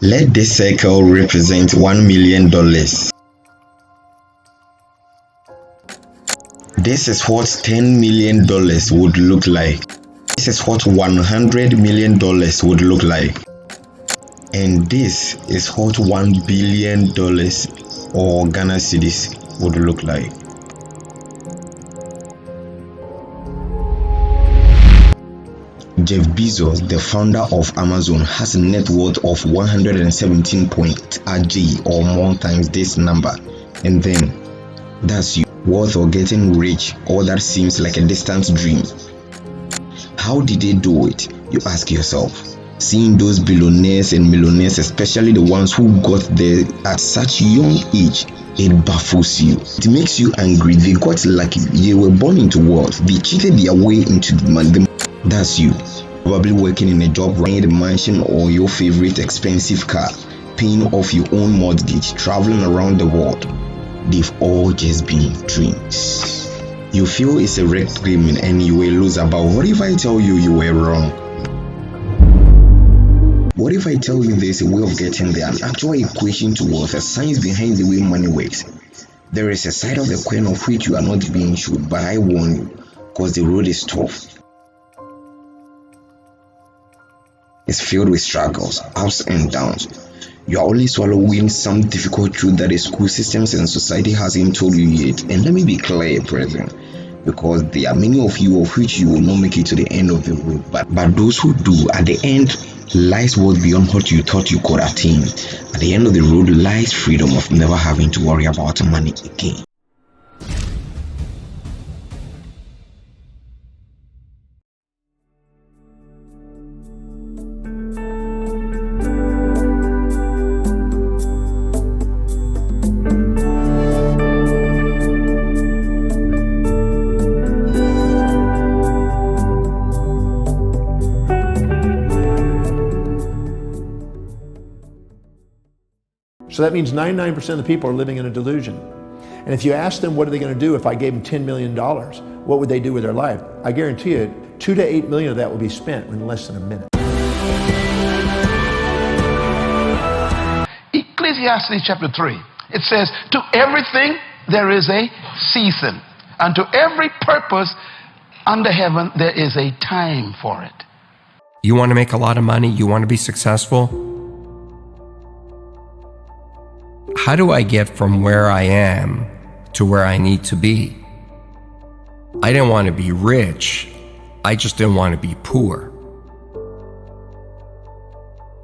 Let this circle represent $1 million. This is what $10 million would look like. This is what $100 million would look like. And this is what $1 billion or Ghana cedis would look like. Jeff Bezos, the founder of Amazon, has a net worth of 117 AJ or more times this number. And then, that's you, worth or getting rich, or that seems like a distant dream. How did they do it? You ask yourself. Seeing those billionaires and millionaires, especially the ones who got there at such young age, it baffles you. It makes you angry. They got lucky. They were born into wealth. They cheated their way into the money. That's you. Probably working in a job, running a mansion or your favorite expensive car, paying off your own mortgage, traveling around the world. They've all just been dreams. You feel it's a wrecked dream and you will lose. But what if I tell you you were wrong? What if I tell you there's a way of getting there, an actual equation to wealth, a science behind the way money works? There is a side of the coin of which you are not being shown, but I warn you, because the road is tough. It's filled with struggles, ups and downs. You are only swallowing some difficult truth that the school systems and society hasn't told you yet. And let me be clear, brethren, because there are many of you of which you will not make it to the end of the road. But those who do, at the end lies worth beyond what you thought you could attain. At the end of the road lies freedom of never having to worry about money again. So that means 99% of the people are living in a delusion. And if you ask them what are they going to do if I gave them $10 million, what would they do with their life? I guarantee you 2 to 8 million of that will be spent in less than a minute. Ecclesiastes chapter 3, it says, to everything there is a season, and to every purpose under heaven there is a time for it. You want to make a lot of money? You want to be successful? How do I get from where I am to where I need to be? I didn't want to be rich. I just didn't want to be poor.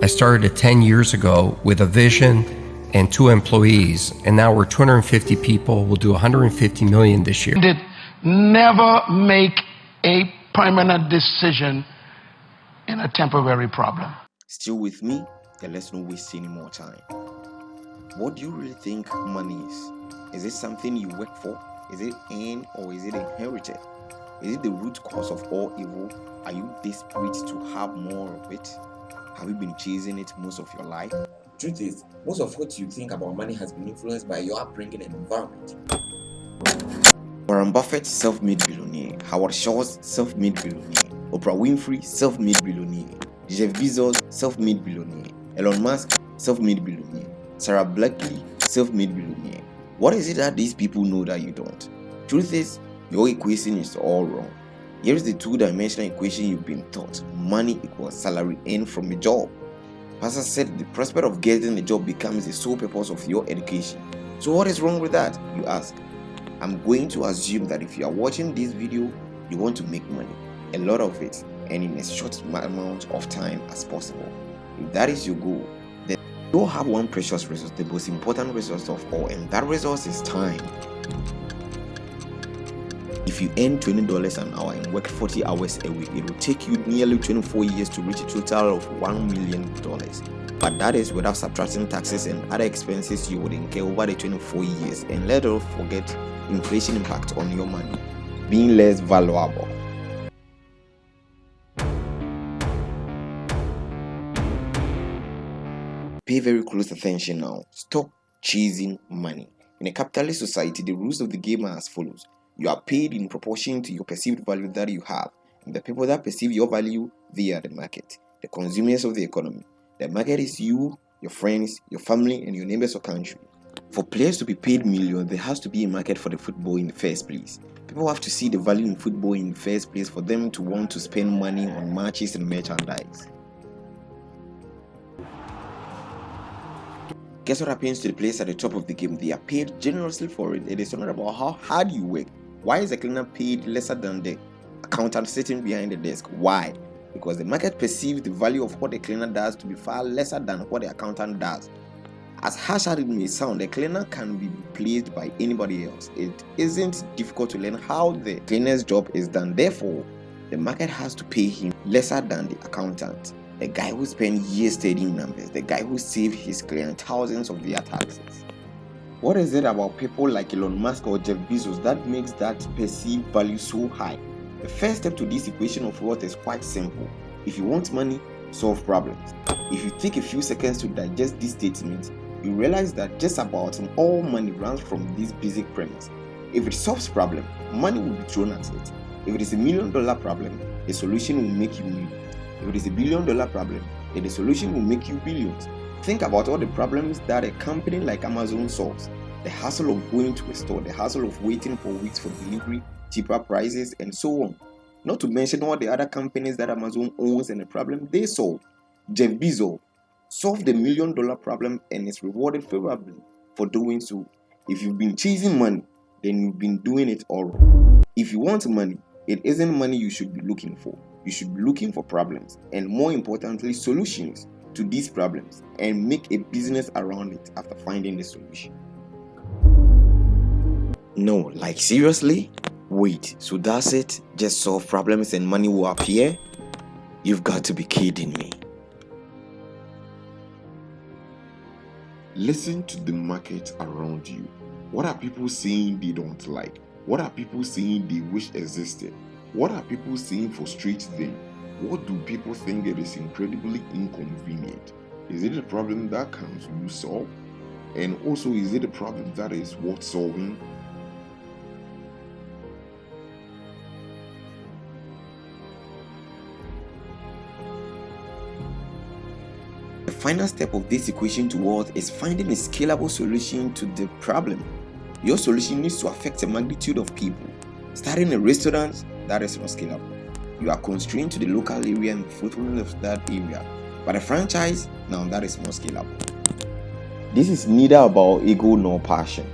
I started 10 years ago with a vision and 2 employees, and now we're 250 people. We'll do 150 million this year. Did never make a permanent decision in a temporary problem. Still with me? Then let's not waste any more time. What do you really think money is? Is it something you work for? Is it earned or is it inherited? Is it the root cause of all evil? Are you desperate to have more of it? Have you been chasing it most of your life? Truth is, most of what you think about money has been influenced by your upbringing and environment. Warren Buffett, self-made billionaire. Howard Schultz, self-made billionaire. Oprah Winfrey, self-made billionaire. Jeff Bezos, self-made billionaire. Elon Musk, self-made billionaire. Sarah Blakely, self-made billionaire. What is it that these people know that you don't? Truth is, your equation is all wrong. Here is the 2-dimensional equation you've been taught. Money equals salary earned from a job. Pastor said the prospect of getting a job becomes the sole purpose of your education. So what is wrong with that, you ask? I'm going to assume that if you are watching this video, you want to make money. A lot of it, and in a short amount of time as possible. If that is your goal, then you have one precious resource, the most important resource of all, and that resource is time. If you earn $20 an hour and work 40 hours a week, it will take you nearly 24 years to reach a total of $1 million. But that is without subtracting taxes and other expenses you would incur over the 24 years. And let us forget inflation impact on your money, being less valuable. Pay very close attention now. Stop chasing money. In a capitalist society, the rules of the game are as follows. You are paid in proportion to your perceived value that you have. And the people that perceive your value, they are the market, the consumers of the economy. The market is you, your friends, your family, and your neighbors or country. For players to be paid millions, there has to be a market for the football in the first place. People have to see the value in football in the first place for them to want to spend money on matches and merchandise. Guess what happens to the players at the top of the game? They are paid generously for it. It is not about how hard you work. Why is the cleaner paid lesser than the accountant sitting behind the desk? Why? Because the market perceives the value of what the cleaner does to be far lesser than what the accountant does. As harsh as it may sound, the cleaner can be replaced by anybody else. It isn't difficult to learn how the cleaner's job is done. Therefore, the market has to pay him lesser than the accountant, the guy who spent years studying numbers, the guy who saved his client thousands of their taxes. What is it about people like Elon Musk or Jeff Bezos that makes that perceived value so high? The first step to this equation of wealth is quite simple. If you want money, solve problems. If you take a few seconds to digest these statements, you realize that just about all money runs from this basic premise. If it solves problem, money will be thrown at it. If it is $1 million problem, the solution will make you millions. If it is $1 billion problem, then the solution will make you billions. Think about all the problems that a company like Amazon solves. The hassle of going to a store, the hassle of waiting for weeks for delivery, cheaper prices, and so on. Not to mention all the other companies that Amazon owns and the problem they solve. Jeff Bezos solved the $1 million problem and is rewarded favorably for doing so. If you've been chasing money, then you've been doing it all wrong. If you want money, it isn't money you should be looking for. You should be looking for problems, and more importantly, solutions to these problems, and make a business around it after finding the solution. No, like seriously? Wait, so that's it? Just solve problems and money will appear? You've got to be kidding me. Listen to the market around you. What are people saying they don't like? What are people saying they wish existed? What are people saying frustrates them? What do people think it is incredibly inconvenient? Is it a problem that can you solve? And also, is it a problem that is worth solving? The final step of this equation to wealth is finding a scalable solution to the problem. Your solution needs to affect a magnitude of people. Starting a restaurant, that is not scalable. You are constrained to the local area and the footprint of that area. But a franchise, now that is more scalable. This is neither about ego nor passion.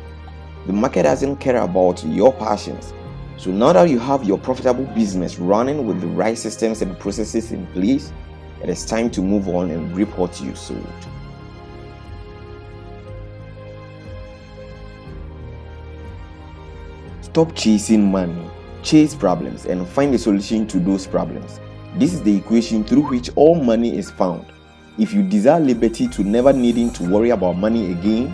The market doesn't care about your passions. So now that you have your profitable business running with the right systems and processes in place, it is time to move on and reap what you sowed. Stop chasing money, chase problems, and find a solution to those problems. This is the equation through which all money is found. If you desire liberty to never needing to worry about money again,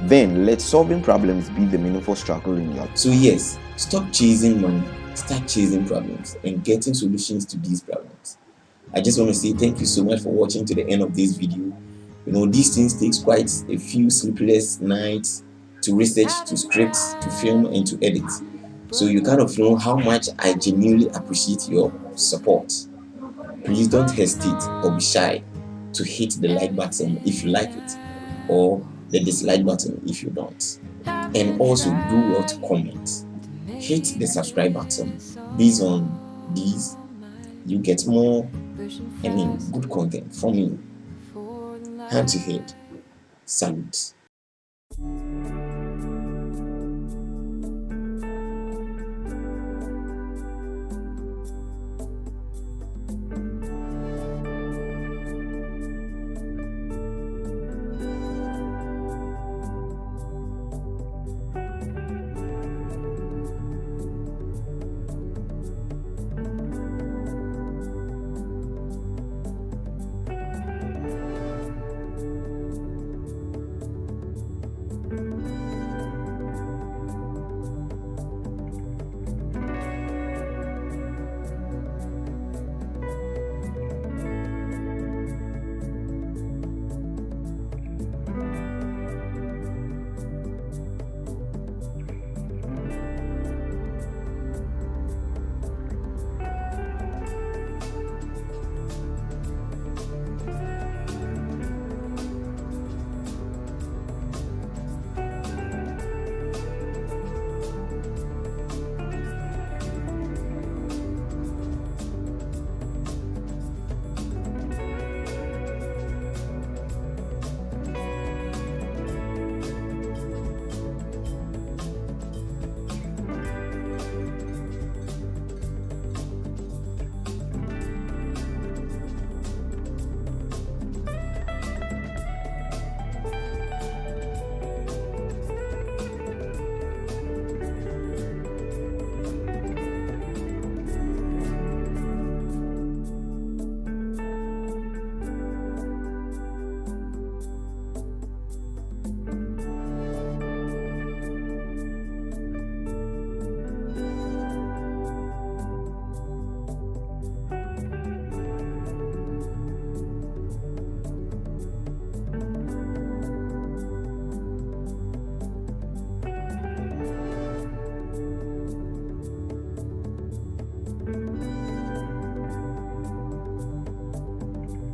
then let solving problems be the meaningful struggle in your life. So yes, stop chasing money, start chasing problems and getting solutions to these problems. I just want to say thank you so much for watching to the end of this video. You know, these things takes quite a few sleepless nights to research, to script, to film, and to edit. So you kind of know how much I genuinely appreciate your support. Please don't hesitate or be shy to hit the like button if you like it, or the dislike button if you don't. And also do well to comment. Hit the subscribe button. Based on these, you get more, good content from me. Hand to head. Salute.